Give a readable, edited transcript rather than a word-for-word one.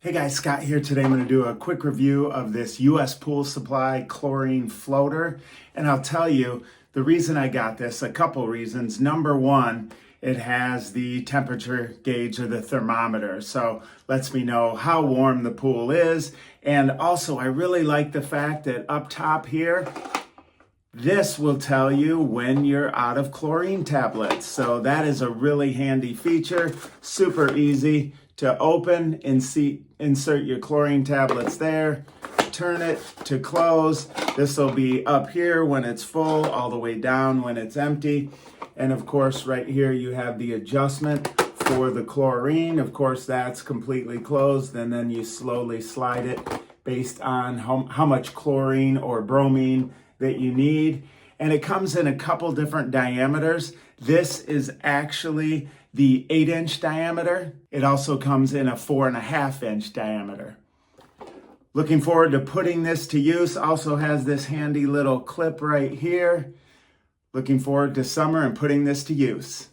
Hey guys, Scott here. Today I'm going to do a quick review of this US Pool Supply chlorine floater. And I'll tell you the reason I got this, a couple reasons. Number one, it has the temperature gauge or the thermometer. So lets me know how warm the pool is. And also I really like the fact that up top here, this will tell you when you're out of chlorine tablets. So that is a really handy feature, super easy to open and insert your chlorine tablets there, turn it to close. This will be up here when it's full, all the way down when it's empty. And of course, right here you have the adjustment for the chlorine. Of course, that's completely closed, and then you slowly slide it based on how much chlorine or bromine that you need. And it comes in a couple different diameters. This is actually the 8-inch diameter. It also comes in a 4.5-inch diameter. Looking forward to putting this to use. Also has this handy little clip right here. Looking forward to summer and putting this to use.